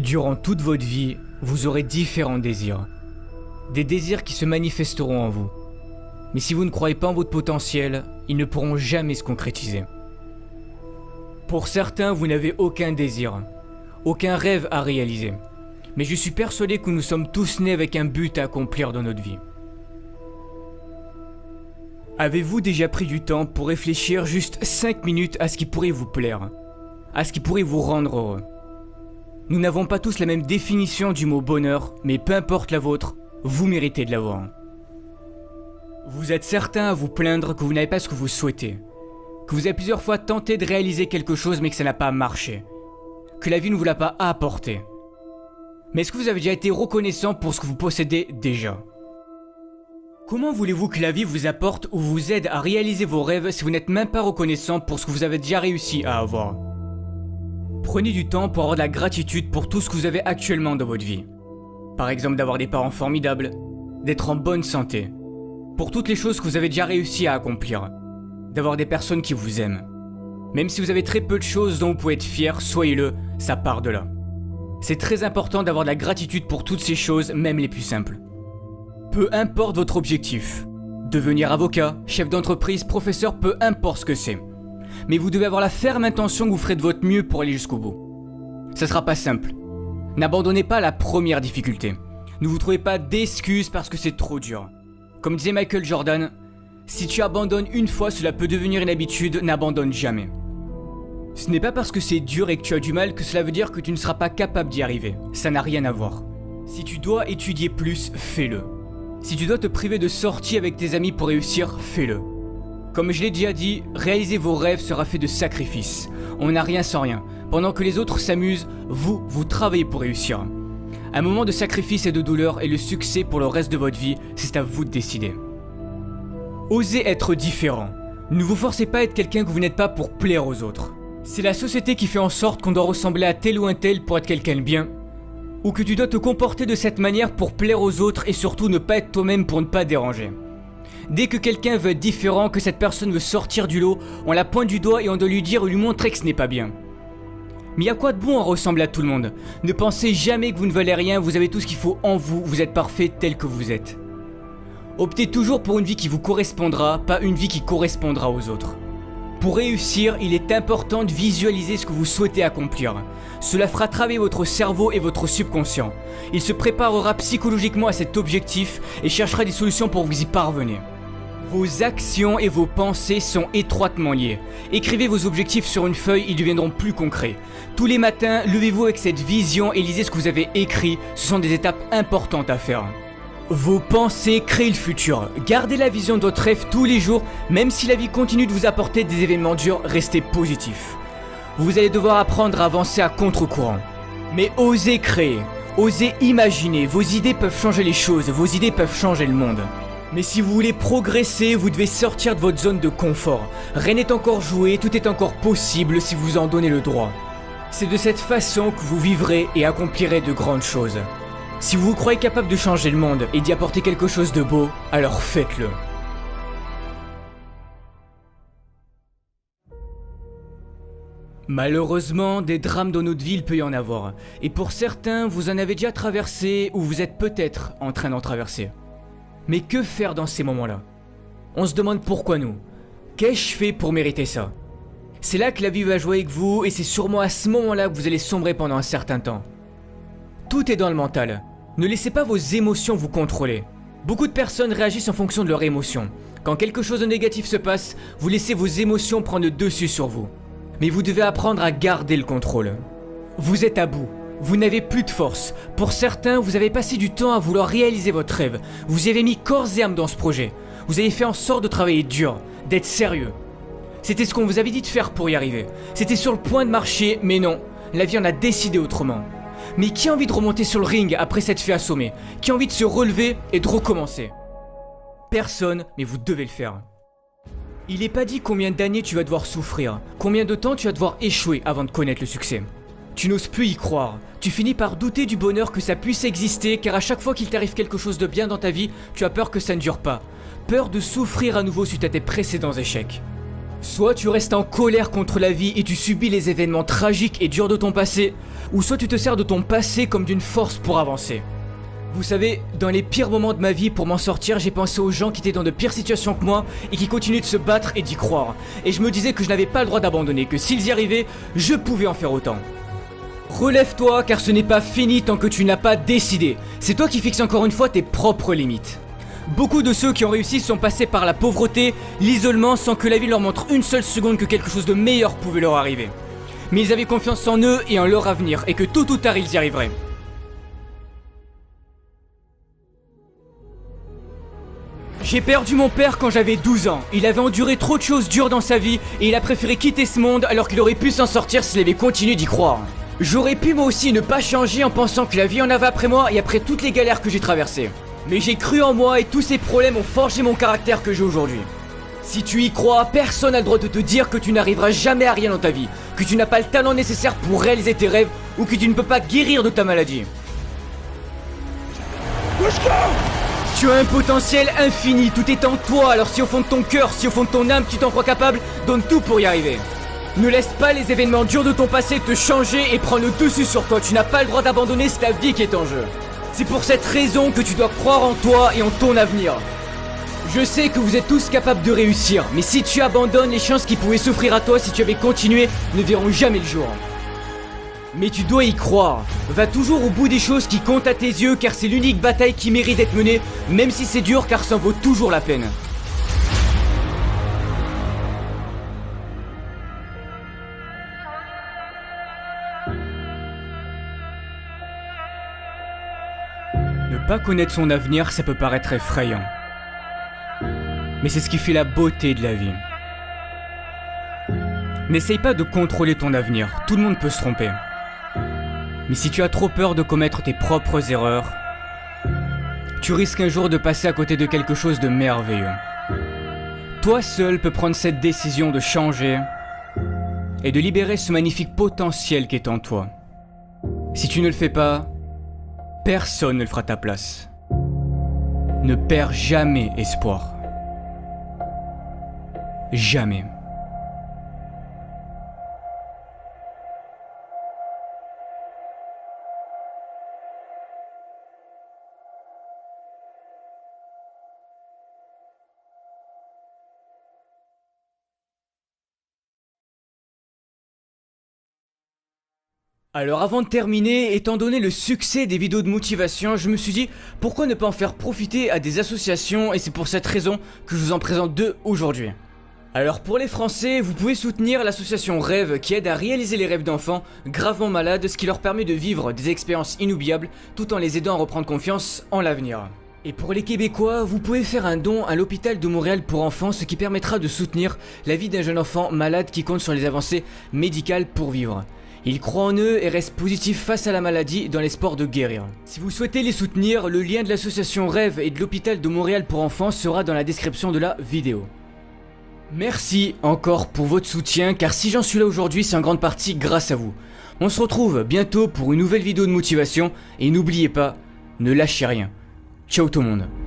Durant toute votre vie, vous aurez différents désirs. Des désirs qui se manifesteront en vous. Mais si vous ne croyez pas en votre potentiel, ils ne pourront jamais se concrétiser. Pour certains, vous n'avez aucun désir, aucun rêve à réaliser. Mais je suis persuadé que nous sommes tous nés avec un but à accomplir dans notre vie. Avez-vous déjà pris du temps pour réfléchir juste 5 minutes à ce qui pourrait vous plaire, à ce qui pourrait vous rendre heureux? Nous n'avons pas tous la même définition du mot bonheur, mais peu importe la vôtre, vous méritez de l'avoir. Vous êtes certain à vous plaindre que vous n'avez pas ce que vous souhaitez, que vous avez plusieurs fois tenté de réaliser quelque chose mais que ça n'a pas marché, que la vie ne vous l'a pas apporté. Mais est-ce que vous avez déjà été reconnaissant pour ce que vous possédez déjà? Comment voulez-vous que la vie vous apporte ou vous aide à réaliser vos rêves si vous n'êtes même pas reconnaissant pour ce que vous avez déjà réussi à avoir? Prenez du temps pour avoir de la gratitude pour tout ce que vous avez actuellement dans votre vie. Par exemple d'avoir des parents formidables, d'être en bonne santé, pour toutes les choses que vous avez déjà réussi à accomplir, d'avoir des personnes qui vous aiment. Même si vous avez très peu de choses dont vous pouvez être fier, soyez-le, ça part de là. C'est très important d'avoir de la gratitude pour toutes ces choses, même les plus simples. Peu importe votre objectif, devenir avocat, chef d'entreprise, professeur, peu importe ce que c'est. Mais vous devez avoir la ferme intention que vous ferez de votre mieux pour aller jusqu'au bout. Ça sera pas simple. N'abandonnez pas la première difficulté. Ne vous trouvez pas d'excuses parce que c'est trop dur. Comme disait Michael Jordan, si tu abandonnes une fois, cela peut devenir une habitude, n'abandonne jamais. Ce n'est pas parce que c'est dur et que tu as du mal que cela veut dire que tu ne seras pas capable d'y arriver. Ça n'a rien à voir. Si tu dois étudier plus, fais-le. Si tu dois te priver de sorties avec tes amis pour réussir, fais-le. Comme je l'ai déjà dit, réaliser vos rêves sera fait de sacrifices. On n'a rien sans rien. Pendant que les autres s'amusent, vous travaillez pour réussir. Un moment de sacrifice et de douleur et le succès pour le reste de votre vie, c'est à vous de décider. Osez être différent. Ne vous forcez pas à être quelqu'un que vous n'êtes pas pour plaire aux autres. C'est la société qui fait en sorte qu'on doit ressembler à tel ou un tel pour être quelqu'un de bien, ou que tu dois te comporter de cette manière pour plaire aux autres et surtout ne pas être toi-même pour ne pas déranger. Dès que quelqu'un veut être différent, que cette personne veut sortir du lot, on la pointe du doigt et on doit lui dire ou lui montrer que ce n'est pas bien. Mais y a quoi de bon à ressembler à tout le monde? Ne pensez jamais que vous ne valez rien, vous avez tout ce qu'il faut en vous, vous êtes parfait tel que vous êtes. Optez toujours pour une vie qui vous correspondra, pas une vie qui correspondra aux autres. Pour réussir, il est important de visualiser ce que vous souhaitez accomplir. Cela fera travailler votre cerveau et votre subconscient. Il se préparera psychologiquement à cet objectif et cherchera des solutions pour vous y parvenir. Vos actions et vos pensées sont étroitement liées. Écrivez vos objectifs sur une feuille, ils deviendront plus concrets. Tous les matins, levez-vous avec cette vision et lisez ce que vous avez écrit. Ce sont des étapes importantes à faire. Vos pensées créent le futur. Gardez la vision de votre rêve tous les jours, même si la vie continue de vous apporter des événements durs, restez positif. Vous allez devoir apprendre à avancer à contre-courant. Mais osez créer, osez imaginer, vos idées peuvent changer les choses, vos idées peuvent changer le monde. Mais si vous voulez progresser, vous devez sortir de votre zone de confort. Rien n'est encore joué, tout est encore possible si vous en donnez le droit. C'est de cette façon que vous vivrez et accomplirez de grandes choses. Si vous vous croyez capable de changer le monde et d'y apporter quelque chose de beau, alors faites-le. Malheureusement, des drames dans notre vie, il peut y en avoir. Et pour certains, vous en avez déjà traversé ou vous êtes peut-être en train d'en traverser. Mais que faire dans ces moments-là? On se demande pourquoi nous. Qu'ai-je fait pour mériter ça? C'est là que la vie va jouer avec vous et c'est sûrement à ce moment-là que vous allez sombrer pendant un certain temps. Tout est dans le mental. Ne laissez pas vos émotions vous contrôler. Beaucoup de personnes réagissent en fonction de leurs émotions. Quand quelque chose de négatif se passe, vous laissez vos émotions prendre le dessus sur vous. Mais vous devez apprendre à garder le contrôle. Vous êtes à bout. Vous n'avez plus de force. Pour certains, vous avez passé du temps à vouloir réaliser votre rêve. Vous y avez mis corps et âme dans ce projet. Vous avez fait en sorte de travailler dur, d'être sérieux. C'était ce qu'on vous avait dit de faire pour y arriver. C'était sur le point de marcher, mais non. La vie en a décidé autrement. Mais qui a envie de remonter sur le ring après s'être fait assommer? Qui a envie de se relever et de recommencer? Personne, mais vous devez le faire. Il n'est pas dit combien d'années tu vas devoir souffrir, combien de temps tu vas devoir échouer avant de connaître le succès. Tu n'oses plus y croire, tu finis par douter du bonheur que ça puisse exister car à chaque fois qu'il t'arrive quelque chose de bien dans ta vie, tu as peur que ça ne dure pas. Peur de souffrir à nouveau suite à tes précédents échecs. Soit tu restes en colère contre la vie et tu subis les événements tragiques et durs de ton passé, ou soit tu te sers de ton passé comme d'une force pour avancer. Vous savez, dans les pires moments de ma vie, pour m'en sortir, j'ai pensé aux gens qui étaient dans de pires situations que moi et qui continuaient de se battre et d'y croire. Et je me disais que je n'avais pas le droit d'abandonner, que s'ils y arrivaient, je pouvais en faire autant. Relève-toi car ce n'est pas fini tant que tu n'as pas décidé. C'est toi qui fixes encore une fois tes propres limites. Beaucoup de ceux qui ont réussi sont passés par la pauvreté, l'isolement sans que la vie leur montre une seule seconde que quelque chose de meilleur pouvait leur arriver. Mais ils avaient confiance en eux et en leur avenir et que tôt ou tard ils y arriveraient. J'ai perdu mon père quand j'avais 12 ans. Il avait enduré trop de choses dures dans sa vie et il a préféré quitter ce monde alors qu'il aurait pu s'en sortir s'il avait continué d'y croire. J'aurais pu moi aussi ne pas changer en pensant que la vie en avait après moi et après toutes les galères que j'ai traversées. Mais j'ai cru en moi et tous ces problèmes ont forgé mon caractère que j'ai aujourd'hui. Si tu y crois, personne n'a le droit de te dire que tu n'arriveras jamais à rien dans ta vie, que tu n'as pas le talent nécessaire pour réaliser tes rêves ou que tu ne peux pas guérir de ta maladie. Tu as un potentiel infini, tout est en toi, alors si au fond de ton cœur, si au fond de ton âme tu t'en crois capable, donne tout pour y arriver. Ne laisse pas les événements durs de ton passé te changer et prendre le dessus sur toi, tu n'as pas le droit d'abandonner, c'est ta vie qui est en jeu. C'est pour cette raison que tu dois croire en toi et en ton avenir. Je sais que vous êtes tous capables de réussir, mais si tu abandonnes, les chances qui pouvaient s'offrir à toi si tu avais continué ne verront jamais le jour. Mais tu dois y croire. Va toujours au bout des choses qui comptent à tes yeux car c'est l'unique bataille qui mérite d'être menée, même si c'est dur car ça en vaut toujours la peine. Ne pas connaître son avenir, ça peut paraître effrayant. Mais c'est ce qui fait la beauté de la vie. N'essaye pas de contrôler ton avenir, tout le monde peut se tromper. Mais si tu as trop peur de commettre tes propres erreurs, tu risques un jour de passer à côté de quelque chose de merveilleux. Toi seul peux prendre cette décision de changer et de libérer ce magnifique potentiel qui est en toi. Si tu ne le fais pas, personne ne le fera à ta place. Ne perds jamais espoir. Jamais. Alors avant de terminer, étant donné le succès des vidéos de motivation, je me suis dit pourquoi ne pas en faire profiter à des associations et c'est pour cette raison que je vous en présente deux aujourd'hui. Alors pour les Français, vous pouvez soutenir l'association Rêve qui aide à réaliser les rêves d'enfants gravement malades, ce qui leur permet de vivre des expériences inoubliables tout en les aidant à reprendre confiance en l'avenir. Et pour les Québécois, vous pouvez faire un don à l'hôpital de Montréal pour enfants, ce qui permettra de soutenir la vie d'un jeune enfant malade qui compte sur les avancées médicales pour vivre. Ils croient en eux et restent positifs face à la maladie dans l'espoir de guérir. Si vous souhaitez les soutenir, le lien de l'association Rêve et de l'hôpital de Montréal pour enfants sera dans la description de la vidéo. Merci encore pour votre soutien car si j'en suis là aujourd'hui c'est en grande partie grâce à vous. On se retrouve bientôt pour une nouvelle vidéo de motivation et n'oubliez pas, ne lâchez rien. Ciao tout le monde.